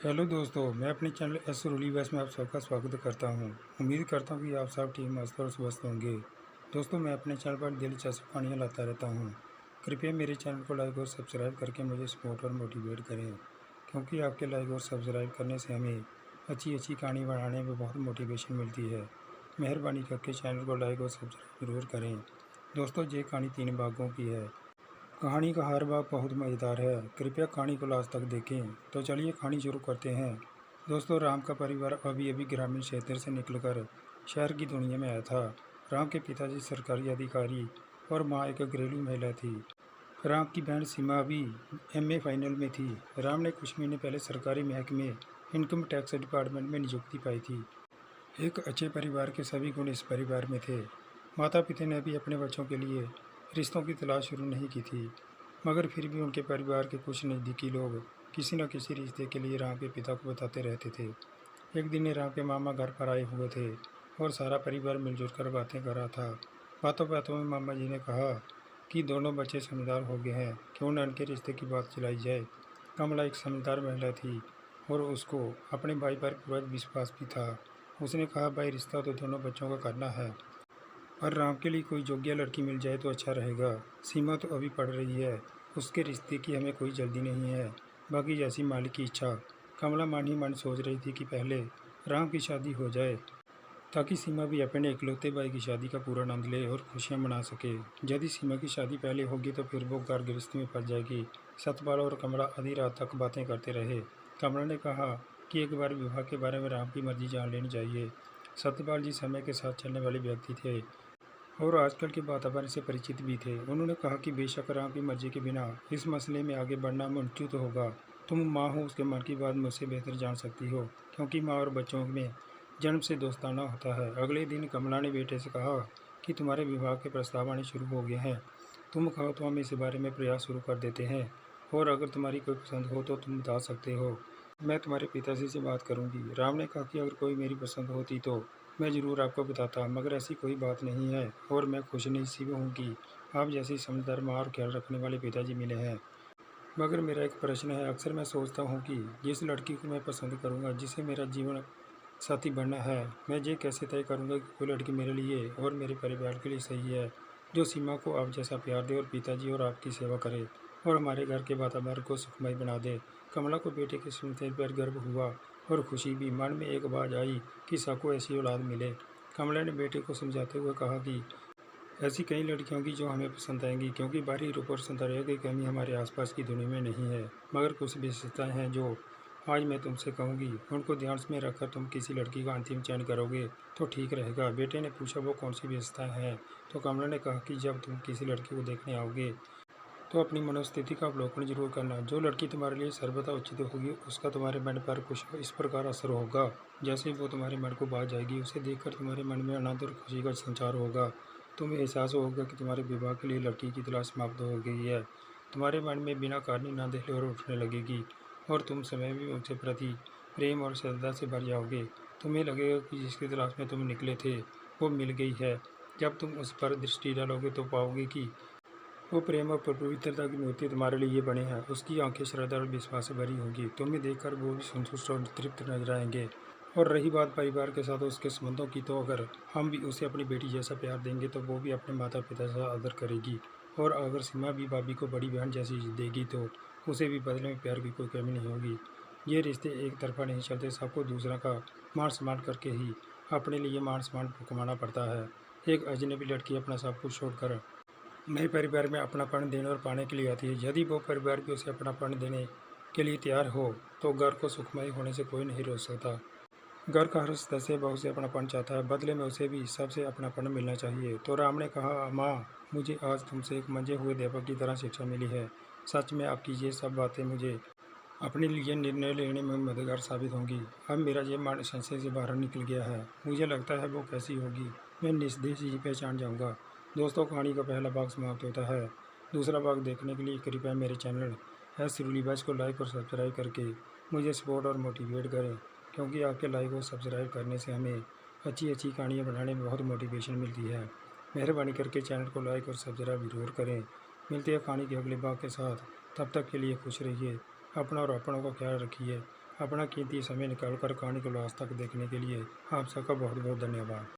Hello दोस्तों, मैं अपने चैनल एस रूली वैस में आप सबका स्वागत करता हूं। उम्मीद करता हूं कि आप सब ठीक मस्त और स्वस्थ होंगे। दोस्तों, मैं अपने चैनल पर दिलचस्प कहानियाँ लाता रहता हूं। कृपया मेरे चैनल को लाइक और सब्सक्राइब करके मुझे सपोर्ट और मोटिवेट करें, क्योंकि आपके लाइक और सब्सक्राइब करने से हमें अच्छी अच्छी कहानी बनाने में बहुत मोटिवेशन मिलती है। मेहरबानी करके चैनल को लाइक और सब्सक्राइब जरूर करें। दोस्तों, ये कहानी 3 भागों की है। कहानी का हर भाग बहुत मज़ेदार है। कृपया कहानी को लास्ट तक देखें। तो चलिए कहानी शुरू करते हैं। दोस्तों, राम का परिवार अभी अभी ग्रामीण क्षेत्र से निकलकर शहर की दुनिया में आया था। राम के पिताजी सरकारी अधिकारी और माँ एक घरेलू महिला थी। राम की बहन सीमा अभी एमए फाइनल में थी। राम ने कुछ महीने पहले सरकारी महकमे इनकम टैक्स डिपार्टमेंट में नियुक्ति पाई थी। एक अच्छे परिवार के सभी गुण इस परिवार में थे। माता पिता ने अभी अपने बच्चों के लिए रिश्तों की तलाश शुरू नहीं की थी, मगर फिर भी उनके परिवार के कुछ नज़दीकी लोग किसी न किसी रिश्ते के लिए राम के पिता को बताते रहते थे। एक दिन राम के मामा घर पर आए हुए थे और सारा परिवार मिलजुल कर बातें कर रहा था। बातों बातों में मामा जी ने कहा कि दोनों बच्चे समझदार हो गए हैं, क्यों न उनके रिश्ते की बात चलाई जाए। कमला एक समझदार महिला थी और उसको अपने भाई पर पूरा विश्वास भी था। उसने कहा, भाई, रिश्ता तो दोनों बच्चों का करना है, पर राम के लिए कोई योग्य लड़की मिल जाए तो अच्छा रहेगा। सीमा तो अभी पढ़ रही है, उसके रिश्ते की हमें कोई जल्दी नहीं है, बाकी जैसी मालिक की इच्छा। कमला मन ही मन सोच रही थी कि पहले राम की शादी हो जाए, ताकि सीमा भी अपने इकलौते भाई की शादी का पूरा आनंद ले और खुशियां मना सके। यदि सीमा की शादी पहले होगी तो फिर वो घर गृहस्थी में फंस जाएगी। सतपाल और कमला आधी रात तक बातें करते रहे। कमला ने कहा कि एक बार विवाह के बारे में राम की मर्जी जान लेनी चाहिए। सत्यपाल जी समय के साथ चलने वाले व्यक्ति थे और आजकल के वातावरण से परिचित भी थे। उन्होंने कहा कि बेशक राम की मर्जी के बिना इस मसले में आगे बढ़ना मुमकिन होगा। तुम माँ हो, उसके मन की बात मुझसे बेहतर जान सकती हो, क्योंकि माँ और बच्चों में जन्म से दोस्ताना होता है। अगले दिन कमला ने बेटे से कहा कि तुम्हारे विवाह के प्रस्ताव आने शुरू हो गए हैं। तुम कहो तो हम इस बारे में प्रयास शुरू कर देते हैं, और अगर तुम्हारी कोई पसंद हो तो तुम बता सकते हो। मैं तुम्हारे पिताजी से बात करूंगी। राम ने कहा कि अगर कोई मेरी पसंद होती तो मैं ज़रूर आपको बताता, मगर ऐसी कोई बात नहीं है और मैं खुशनसीब हूँ कि आप जैसी समझदार माँ और ख्याल रखने वाले पिताजी मिले हैं। मगर मेरा एक प्रश्न है। अक्सर मैं सोचता हूँ कि जिस लड़की को मैं पसंद करूँगा, जिसे मेरा जीवन साथी बनना है, मैं ये कैसे तय करूँगा कि कोई लड़की मेरे लिए और मेरे परिवार के लिए सही है, जो सीमा को आप जैसा प्यार दे और पिताजी और आपकी सेवा करे और हमारे घर के वातावरण को सुखमय बना दे। कमला को बेटे के सुनते पर गर्व हुआ और खुशी भी। मन में एक आवाज़ आई कि सबको ऐसी औलाद मिले। कमला ने बेटे को समझाते हुए कहा कि ऐसी कई लड़कियां होंगी जो हमें पसंद आएंगी, क्योंकि बाहरी रूप और सौंदर्य की कमी हमारे आसपास की दुनिया में नहीं है, मगर कुछ विशेषताएं हैं जो आज मैं तुमसे कहूँगी। उनको ध्यान में रखकर तुम किसी लड़की का अंतिम चयन करोगे तो ठीक रहेगा। बेटे ने पूछा, वो कौन सी विशेषताएं हैं? तो कमला ने कहा कि जब तुम किसी लड़की को देखने आओगे तो अपनी मनोस्थिति का अवलोकन जरूर करना। जो लड़की तुम्हारे लिए सर्वथा उचित होगी, उसका तुम्हारे मन पर कुछ इस प्रकार असर होगा। जैसे ही वो तुम्हारे मन को भा जाएगी, उसे देखकर तुम्हारे मन में आनंद और खुशी का संचार होगा। तुम्हें एहसास होगा कि तुम्हारे विवाह के लिए लड़की की तलाश समाप्त हो गई है। तुम्हारे मन में बिना कारण आनंद और उठने लगेगी और तुम समय भी उसके प्रति प्रेम और श्रद्धा से भर जाओगे। तुम्हें लगेगा कि जिसकी तलाश में तुम निकले थे वो मिल गई है। जब तुम उस पर दृष्टि डालोगे तो पाओगे कि वो प्रेम और पवित्रता की मूर्ति तुम्हारे लिए बने हैं। उसकी आंखें श्रद्धा और विश्वास से भरी होंगी। तुम्हें देखकर वो भी संतुष्ट और तृप्त नजर आएंगे। और रही बात परिवार के साथ उसके संबंधों की, तो अगर हम भी उसे अपनी बेटी जैसा प्यार देंगे तो वो भी अपने माता पिता से आदर करेगी। और अगर सीमा भी भाभी को बड़ी बहन जैसी देगी तो उसे भी बदले में प्यार की कोई कमी नहीं होगी। ये रिश्ते एक तरफा नहीं चलते, सबको दूसरा का मान सम्मान करके ही अपने लिए मान सम्मान कमाना पड़ता है। एक अजनबी लड़की अपना सब कुछ छोड़कर नए परिवार में अपनापन देने और पाने के लिए आती है। यदि वो परिवार भी उसे अपनापन देने के लिए तैयार हो तो घर को सुखमय होने से कोई नहीं रोक सकता। घर का हर सदस्य बहू से अपनापन चाहता है, बदले में उसे भी सबसे अपनापन मिलना चाहिए। तो राम ने कहा, माँ, मुझे आज तुमसे एक मंजे हुए अध्यापक की तरह शिक्षा मिली है। सच में आपकी ये सब बातें मुझे अपने लिए निर्णय लेने में मददगार साबित होंगी। अब मेरा ये मन संशय से बाहर निकल गया है। मुझे लगता है वो कैसी होगी मैं निस्संदेह ही पहचान जाऊंगा। दोस्तों, कहानी का पहला भाग समाप्त होता है। दूसरा भाग देखने के लिए कृपया मेरे चैनल एस रूलीबाज को लाइक और सब्सक्राइब करके मुझे सपोर्ट और मोटिवेट करें, क्योंकि आपके लाइक और सब्सक्राइब करने से हमें अच्छी अच्छी कहानियाँ बनाने में बहुत मोटिवेशन मिलती है। मेहरबानी करके चैनल को लाइक और सब्सक्राइब जरूर करें। मिलते हैं कहानी के अगले भाग के साथ। तब तक के लिए खुश रहिए, अपना और अपनों का ख्याल रखिए। अपना कीमती समय निकालकर कहानी को लास्ट तक देखने के लिए आप सबका बहुत बहुत धन्यवाद।